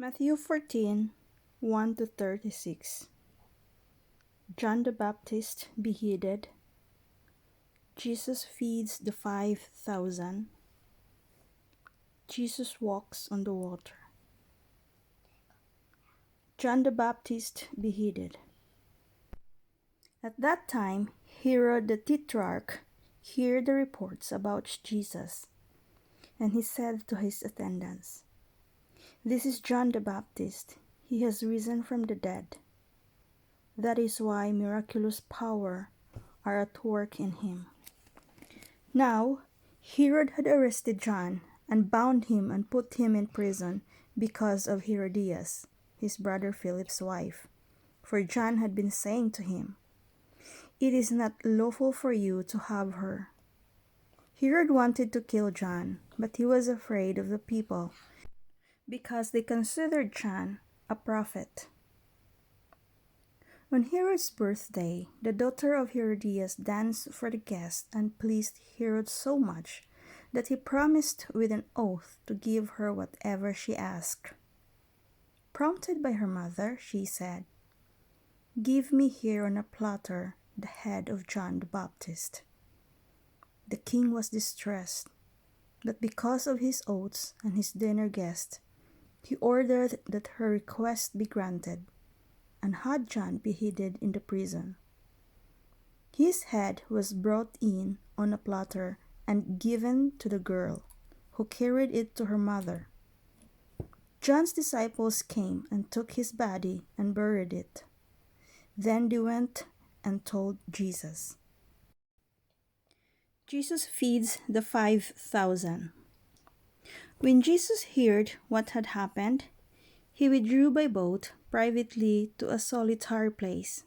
Matthew 14, 1-36. John the Baptist beheaded. Jesus feeds the 5,000. Jesus walks on the water. John the Baptist beheaded. At that time, Herod the Tetrarch heard the reports about Jesus, and he said to his attendants, "This is John the Baptist. He has risen from the dead. That is why miraculous power are at work in him." Now, Herod had arrested John and bound him and put him in prison because of Herodias, his brother Philip's wife. For John had been saying to him, "It is not lawful for you to have her." Herod wanted to kill John, but he was afraid of the people because they considered John a prophet. On Herod's birthday, the daughter of Herodias danced for the guests and pleased Herod so much that he promised with an oath to give her whatever she asked. Prompted by her mother, she said, "Give me here on a platter the head of John the Baptist." The king was distressed, but because of his oaths and his dinner guests, he ordered that her request be granted, and had John beheaded in the prison. His head was brought in on a platter and given to the girl, who carried it to her mother. John's disciples came and took his body and buried it. Then they went and told Jesus. Jesus feeds the 5,000. When Jesus heard what had happened, he withdrew by boat privately to a solitary place.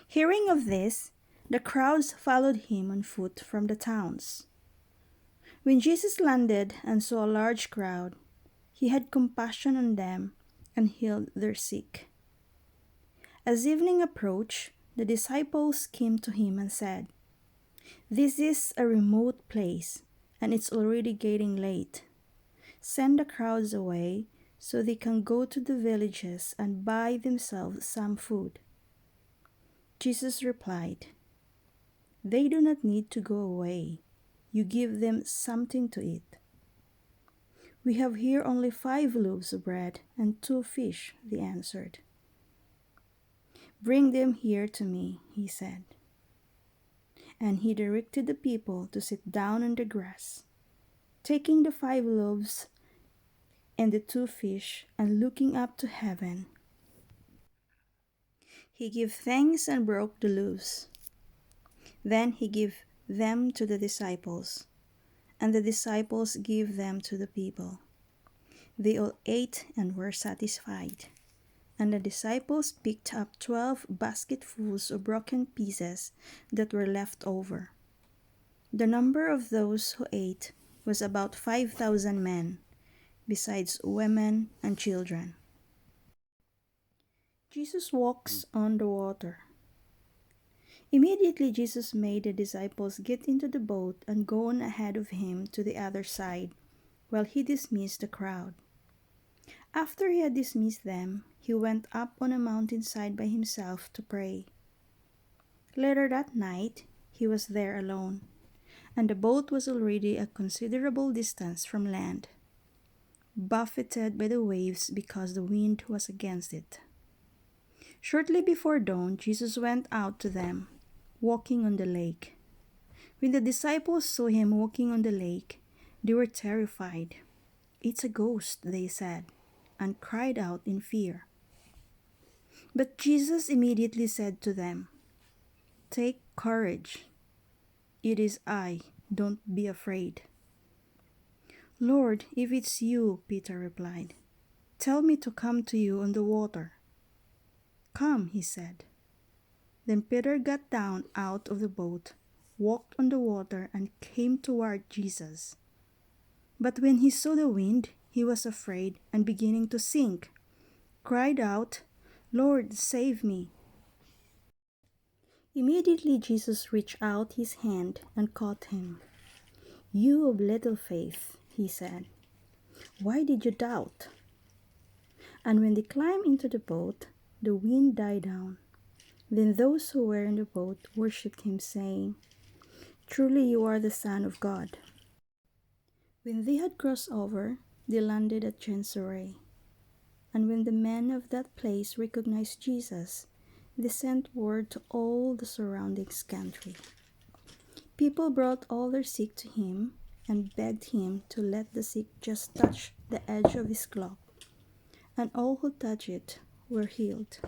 Hearing of this, the crowds followed him on foot from the towns. When Jesus landed and saw a large crowd, he had compassion on them and healed their sick. As evening approached, the disciples came to him and said, "This is a remote place, and it's already getting late. Send the crowds away so they can go to the villages and buy themselves some food." Jesus replied, "They do not need to go away. You give them something to eat." "We have here only 5 loaves of bread and 2 fish," they answered. "Bring them here to me," he said. And he directed the people to sit down on the grass. Taking the 5 loaves and the 2 fish, and looking up to heaven, he gave thanks and broke the loaves. Then he gave them to the disciples, and the disciples gave them to the people. They all ate and were satisfied. And the disciples picked up 12 basketfuls of broken pieces that were left over. The number of those who ate was about 5,000 men, besides women and children. Jesus walks on the water. Immediately Jesus made the disciples get into the boat and go on ahead of him to the other side, while he dismissed the crowd. After he had dismissed them, he went up on a mountainside by himself to pray. Later that night, he was there alone, and the boat was already a considerable distance from land, buffeted by the waves because the wind was against it. Shortly before dawn, Jesus went out to them, walking on the lake. When the disciples saw him walking on the lake, they were terrified. "It's a ghost," they said, and cried out in fear. But Jesus immediately said to them, "Take courage. It is I. Don't be afraid." "Lord, if it's you," Peter replied, "tell me to come to you on the water." "Come," he said. Then Peter got down out of the boat, walked on the water, and came toward Jesus. But when he saw the wind, he was afraid, and beginning to sink, cried out, "Lord, save me." Immediately Jesus reached out his hand and caught him. "You of little faith," he said, "why did you doubt?" And when they climbed into the boat, the wind died down. Then those who were in the boat worshipped him, saying, "Truly you are the Son of God." When they had crossed over, they landed at Gennesaret. And when the men of that place recognized Jesus, they sent word to all the surrounding country. People brought all their sick to him and begged him to let the sick just touch the edge of his cloak, and all who touched it were healed.